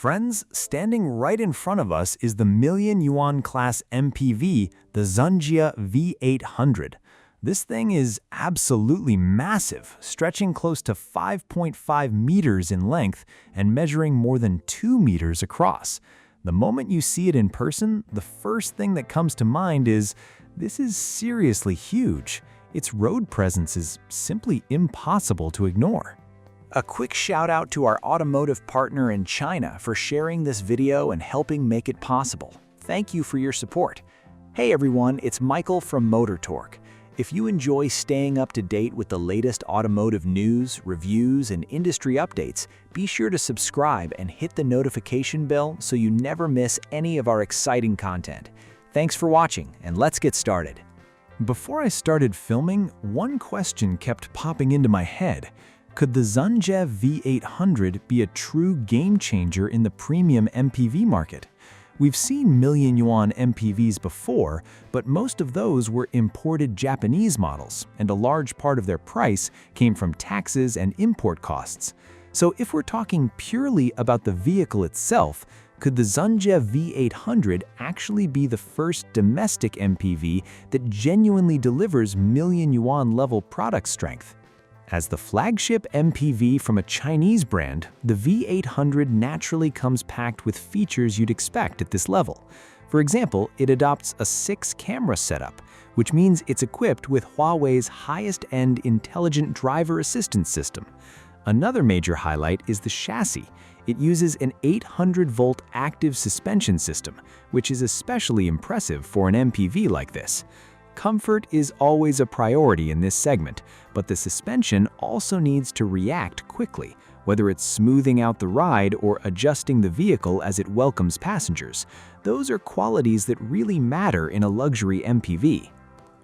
Friends, standing right in front of us is the million-yuan class MPV, the Zunjie V800. This thing is absolutely massive, stretching close to 5.5 meters in length and measuring more than 2 meters across. The moment you see it in person, the first thing that comes to mind is, this is seriously huge. Its road presence is simply impossible to ignore. A quick shout out to our automotive partner in China for sharing this video and helping make it possible. Thank you for your support. Hey everyone, it's Michael from motortorque. If you enjoy staying up to date with the latest automotive news, reviews, and industry updates, be sure to subscribe and hit the notification bell so you never miss any of our exciting content. Thanks for watching, and let's get started. Before I started filming, one question kept popping into my head. Could the Zunjie V800 be a true game changer in the premium MPV market? We've seen million-yuan MPVs before, but most of those were imported Japanese models, and a large part of their price came from taxes and import costs. So if we're talking purely about the vehicle itself, could the Zunjie V800 actually be the first domestic MPV that genuinely delivers million-yuan level product strength? As the flagship MPV from a Chinese brand, the V800 naturally comes packed with features you'd expect at this level. For example, it adopts a 6-camera setup, which means it's equipped with Huawei's highest-end intelligent driver assistance system. Another major highlight is the chassis. It uses an 800-volt active suspension system, which is especially impressive for an MPV like this. Comfort is always a priority in this segment, but the suspension also needs to react quickly, whether it's smoothing out the ride or adjusting the vehicle as it welcomes passengers. Those are qualities that really matter in a luxury MPV.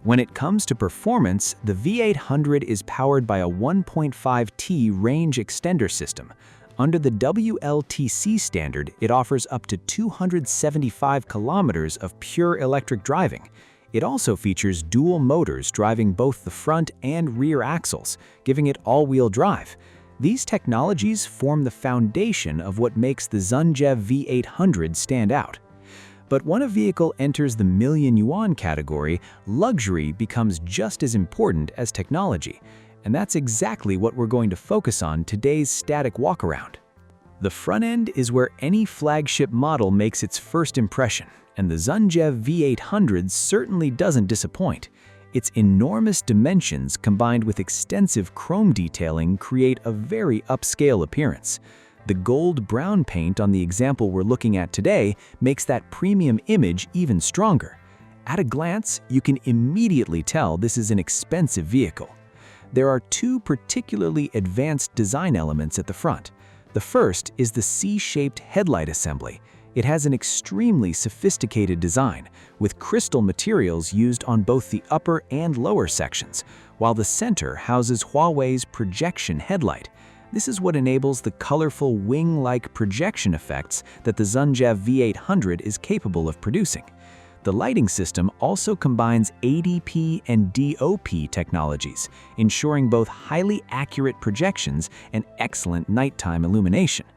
When it comes to performance, the V800 is powered by a 1.5T range extender system. Under the WLTC standard, it offers up to 275 kilometers of pure electric driving. It also features dual motors driving both the front and rear axles, giving it all-wheel drive. These technologies form the foundation of what makes the Zunjie V800 stand out. But when a vehicle enters the million-yuan category, luxury becomes just as important as technology. And that's exactly what we're going to focus on today's static walkaround. The front end is where any flagship model makes its first impression, and the Zunjie V800 certainly doesn't disappoint. Its enormous dimensions combined with extensive chrome detailing create a very upscale appearance. The gold-brown paint on the example we're looking at today makes that premium image even stronger. At a glance, you can immediately tell this is an expensive vehicle. There are two particularly advanced design elements at the front. The first is the C-shaped headlight assembly. It has an extremely sophisticated design, with crystal materials used on both the upper and lower sections, while the center houses Huawei's projection headlight. This is what enables the colorful wing-like projection effects that the Zunjie V800 is capable of producing. The lighting system also combines ADP and DOP technologies, ensuring both highly accurate projections and excellent nighttime illumination.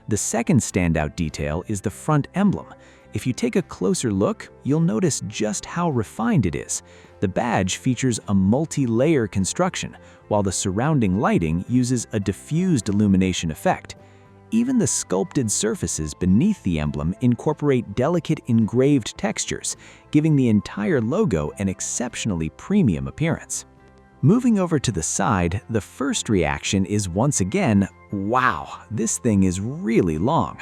The second standout detail is the front emblem. If you take a closer look, you'll notice just how refined it is. The badge features a multi-layer construction, while the surrounding lighting uses a diffused illumination effect. Even the sculpted surfaces beneath the emblem incorporate delicate engraved textures, giving the entire logo an exceptionally premium appearance. Moving over to the side, the first reaction is once again, wow, this thing is really long.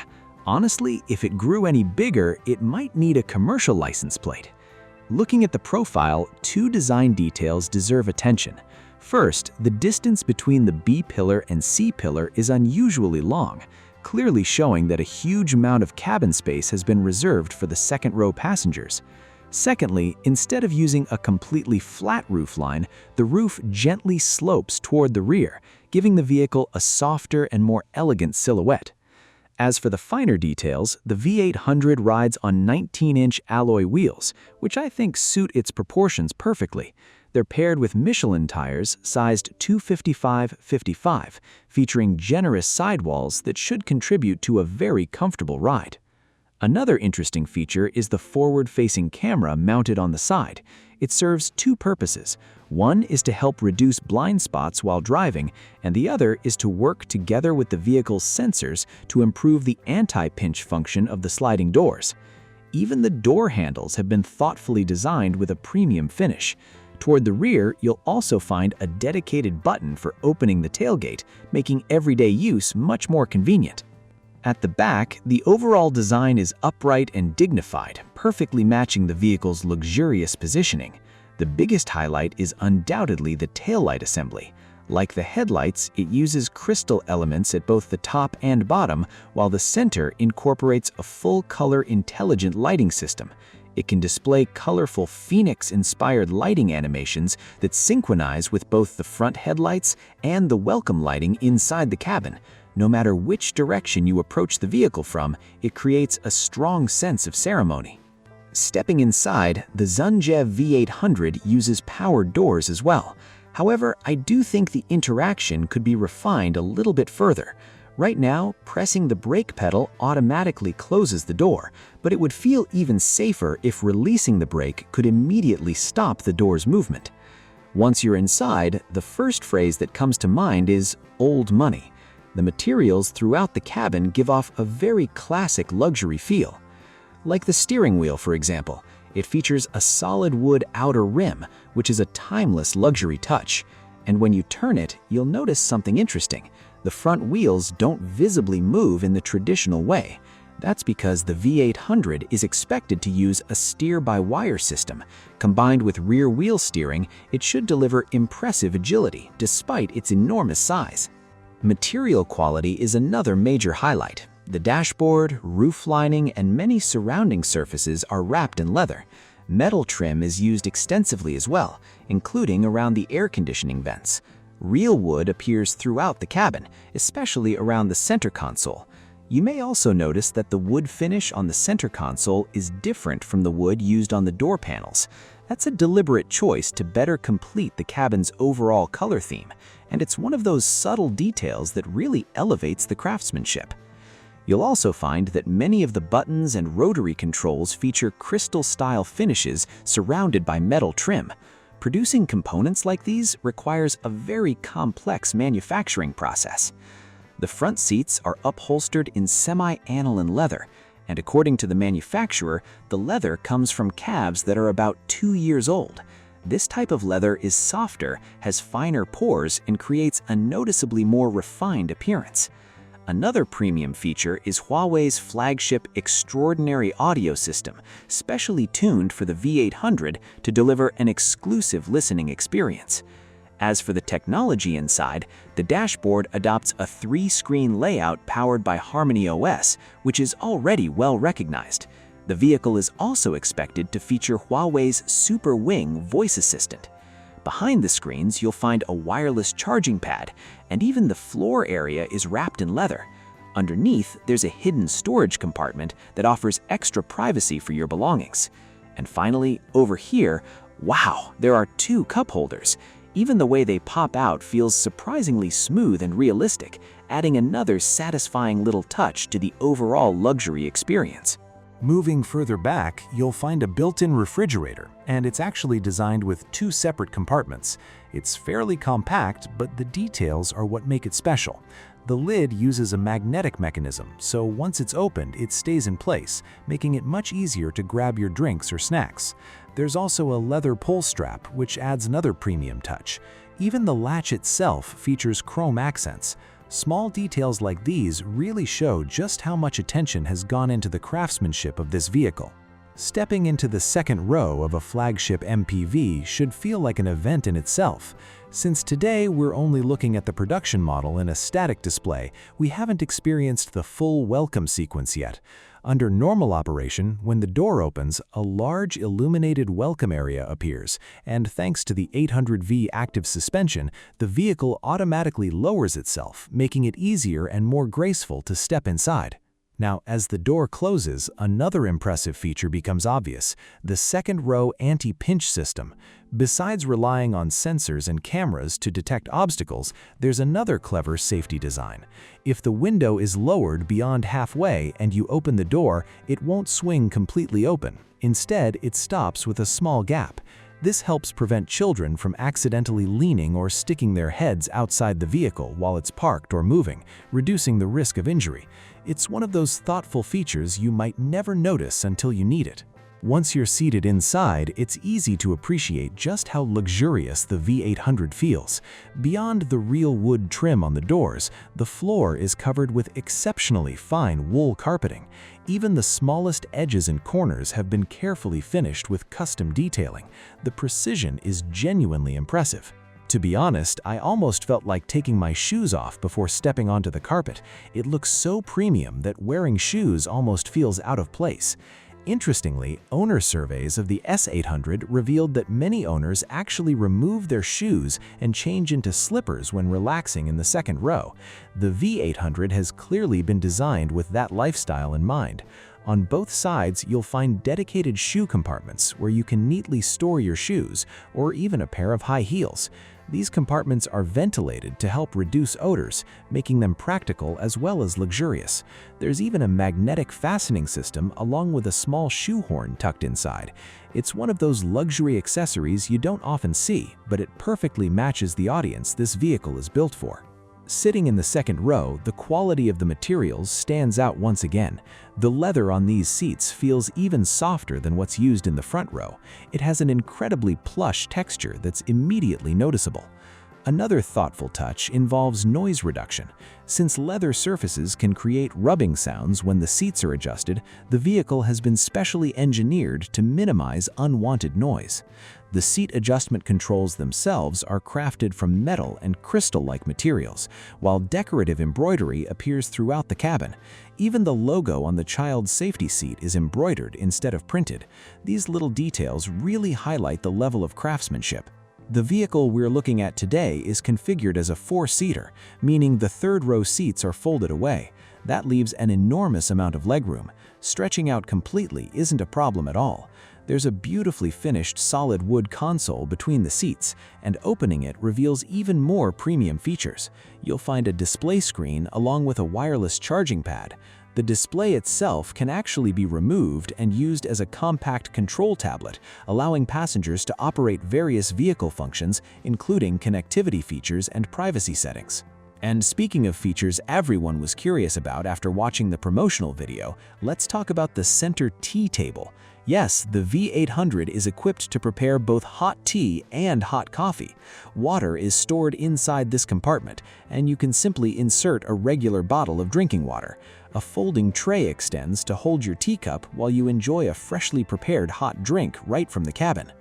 Honestly, if it grew any bigger, it might need a commercial license plate. Looking at the profile, two design details deserve attention. First, the distance between the B-pillar and C-pillar is unusually long, clearly showing that a huge amount of cabin space has been reserved for the second-row passengers. Secondly, instead of using a completely flat roofline, the roof gently slopes toward the rear, giving the vehicle a softer and more elegant silhouette. As for the finer details, the V800 rides on 19-inch alloy wheels, which I think suit its proportions perfectly. They're paired with Michelin tires sized 255/55, featuring generous sidewalls that should contribute to a very comfortable ride. Another interesting feature is the forward-facing camera mounted on the side. It serves two purposes. One is to help reduce blind spots while driving, and the other is to work together with the vehicle's sensors to improve the anti-pinch function of the sliding doors. Even the door handles have been thoughtfully designed with a premium finish. Toward the rear, you'll also find a dedicated button for opening the tailgate, making everyday use much more convenient. At the back, the overall design is upright and dignified, perfectly matching the vehicle's luxurious positioning. The biggest highlight is undoubtedly the taillight assembly. Like the headlights, it uses crystal elements at both the top and bottom, while the center incorporates a full-color intelligent lighting system. It can display colorful Phoenix-inspired lighting animations that synchronize with both the front headlights and the welcome lighting inside the cabin. No matter which direction you approach the vehicle from, it creates a strong sense of ceremony. Stepping inside, the Zunjie V800 uses powered doors as well. However, I do think the interaction could be refined a little bit further. Right now, pressing the brake pedal automatically closes the door, but it would feel even safer if releasing the brake could immediately stop the door's movement. Once you're inside, the first phrase that comes to mind is "old money." The materials throughout the cabin give off a very classic luxury feel. Like the steering wheel, for example, it features a solid wood outer rim, which is a timeless luxury touch. And when you turn it, you'll notice something interesting. The front wheels don't visibly move in the traditional way. That's because the V800 is expected to use a steer-by-wire system. Combined with rear wheel steering, it should deliver impressive agility despite its enormous size. Material quality is another major highlight. The dashboard, roof lining, and many surrounding surfaces are wrapped in leather. Metal trim is used extensively as well, including around the air conditioning vents. Real wood appears throughout the cabin, especially around the center console. You may also notice that the wood finish on the center console is different from the wood used on the door panels. That's a deliberate choice to better complete the cabin's overall color theme, and it's one of those subtle details that really elevates the craftsmanship. You'll also find that many of the buttons and rotary controls feature crystal-style finishes surrounded by metal trim. Producing components like these requires a very complex manufacturing process. The front seats are upholstered in semi-aniline leather, and according to the manufacturer, the leather comes from calves that are about 2 years old. This type of leather is softer, has finer pores, and creates a noticeably more refined appearance. Another premium feature is Huawei's flagship extraordinary audio system, specially tuned for the V800 to deliver an exclusive listening experience. As for the technology inside, the dashboard adopts a 3-screen layout powered by HarmonyOS, which is already well recognized. The vehicle is also expected to feature Huawei's Super Wing voice assistant. Behind the screens, you'll find a wireless charging pad, and even the floor area is wrapped in leather. Underneath, there's a hidden storage compartment that offers extra privacy for your belongings. And finally, over here, wow, there are 2 cup holders. Even the way they pop out feels surprisingly smooth and realistic, adding another satisfying little touch to the overall luxury experience. Moving further back, you'll find a built-in refrigerator, and it's actually designed with 2 separate compartments. It's fairly compact, but the details are what make it special. The lid uses a magnetic mechanism, so once it's opened, it stays in place, making it much easier to grab your drinks or snacks. There's also a leather pull strap, which adds another premium touch. Even the latch itself features chrome accents. Small details like these really show just how much attention has gone into the craftsmanship of this vehicle. Stepping into the second row of a flagship MPV should feel like an event in itself. Since today we're only looking at the production model in a static display, we haven't experienced the full welcome sequence yet. Under normal operation, when the door opens, a large illuminated welcome area appears, and thanks to the 800V active suspension, the vehicle automatically lowers itself, making it easier and more graceful to step inside. Now, as the door closes, another impressive feature becomes obvious: the second-row anti-pinch system. Besides relying on sensors and cameras to detect obstacles, there's another clever safety design. If the window is lowered beyond halfway and you open the door, it won't swing completely open. Instead, it stops with a small gap. This helps prevent children from accidentally leaning or sticking their heads outside the vehicle while it's parked or moving, reducing the risk of injury. It's one of those thoughtful features you might never notice until you need it. Once you're seated inside, it's easy to appreciate just how luxurious the V800 feels. Beyond the real wood trim on the doors, the floor is covered with exceptionally fine wool carpeting. Even the smallest edges and corners have been carefully finished with custom detailing. The precision is genuinely impressive. To be honest, I almost felt like taking my shoes off before stepping onto the carpet. It looks so premium that wearing shoes almost feels out of place. Interestingly, owner surveys of the S800 revealed that many owners actually remove their shoes and change into slippers when relaxing in the second row. The V800 has clearly been designed with that lifestyle in mind. On both sides, you'll find dedicated shoe compartments where you can neatly store your shoes or even a pair of high heels. These compartments are ventilated to help reduce odors, making them practical as well as luxurious. There's even a magnetic fastening system along with a small shoe horn tucked inside. It's one of those luxury accessories you don't often see, but it perfectly matches the audience this vehicle is built for. Sitting in the second row, the quality of the materials stands out once again. The leather on these seats feels even softer than what's used in the front row. It has an incredibly plush texture that's immediately noticeable. Another thoughtful touch involves noise reduction. Since leather surfaces can create rubbing sounds when the seats are adjusted, the vehicle has been specially engineered to minimize unwanted noise. The seat adjustment controls themselves are crafted from metal and crystal-like materials, while decorative embroidery appears throughout the cabin. Even the logo on the child's safety seat is embroidered instead of printed. These little details really highlight the level of craftsmanship. The vehicle we're looking at today is configured as a four-seater, meaning the third-row seats are folded away. That leaves an enormous amount of legroom. Stretching out completely isn't a problem at all. There's a beautifully finished solid wood console between the seats, and opening it reveals even more premium features. You'll find a display screen along with a wireless charging pad. The display itself can actually be removed and used as a compact control tablet, allowing passengers to operate various vehicle functions, including connectivity features and privacy settings. And speaking of features everyone was curious about after watching the promotional video, let's talk about the center tea table. Yes, the V800 is equipped to prepare both hot tea and hot coffee. Water is stored inside this compartment, and you can simply insert a regular bottle of drinking water. A folding tray extends to hold your teacup while you enjoy a freshly prepared hot drink right from the cabin.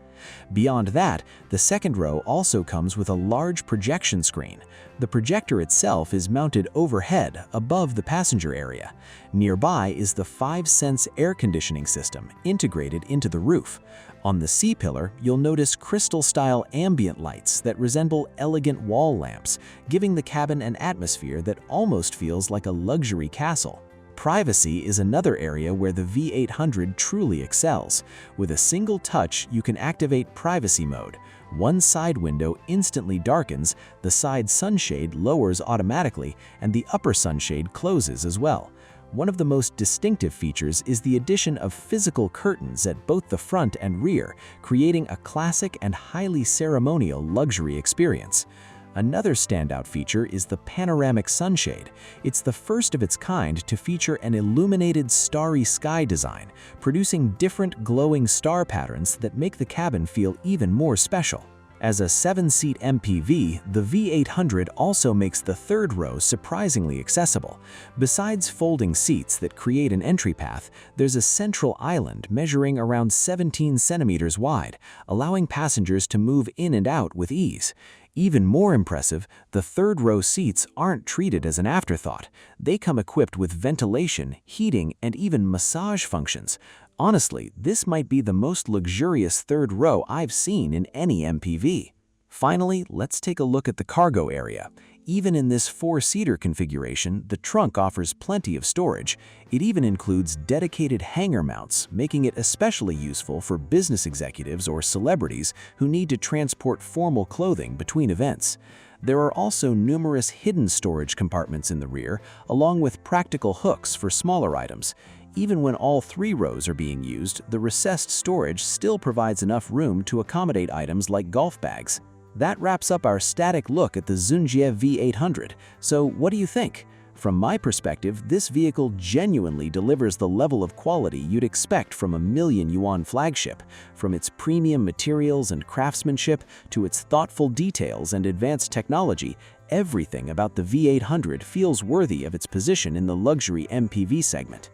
Beyond that, the second row also comes with a large projection screen. The projector itself is mounted overhead above the passenger area. Nearby is the 5-sense air conditioning system integrated into the roof. On the C-pillar, you'll notice crystal-style ambient lights that resemble elegant wall lamps, giving the cabin an atmosphere that almost feels like a luxury castle. Privacy is another area where the V800 truly excels. With a single touch, you can activate privacy mode. One side window instantly darkens, the side sunshade lowers automatically, and the upper sunshade closes as well. One of the most distinctive features is the addition of physical curtains at both the front and rear, creating a classic and highly ceremonial luxury experience. Another standout feature is the panoramic sunshade. It's the first of its kind to feature an illuminated starry sky design, producing different glowing star patterns that make the cabin feel even more special. As a 7-seat MPV, the V800 also makes the third row surprisingly accessible. Besides folding seats that create an entry path, there's a central island measuring around 17 centimeters wide, allowing passengers to move in and out with ease. Even more impressive, the third-row seats aren't treated as an afterthought. They come equipped with ventilation, heating, and even massage functions. Honestly, this might be the most luxurious third row I've seen in any MPV. Finally, let's take a look at the cargo area. Even in this four-seater configuration, the trunk offers plenty of storage. It even includes dedicated hanger mounts, making it especially useful for business executives or celebrities who need to transport formal clothing between events. There are also numerous hidden storage compartments in the rear, along with practical hooks for smaller items. Even when all three rows are being used, the recessed storage still provides enough room to accommodate items like golf bags. That wraps up our static look at the Zunjie V800. So what do you think? From my perspective, this vehicle genuinely delivers the level of quality you'd expect from a million-yuan flagship. From its premium materials and craftsmanship to its thoughtful details and advanced technology, everything about the V800 feels worthy of its position in the luxury MPV segment.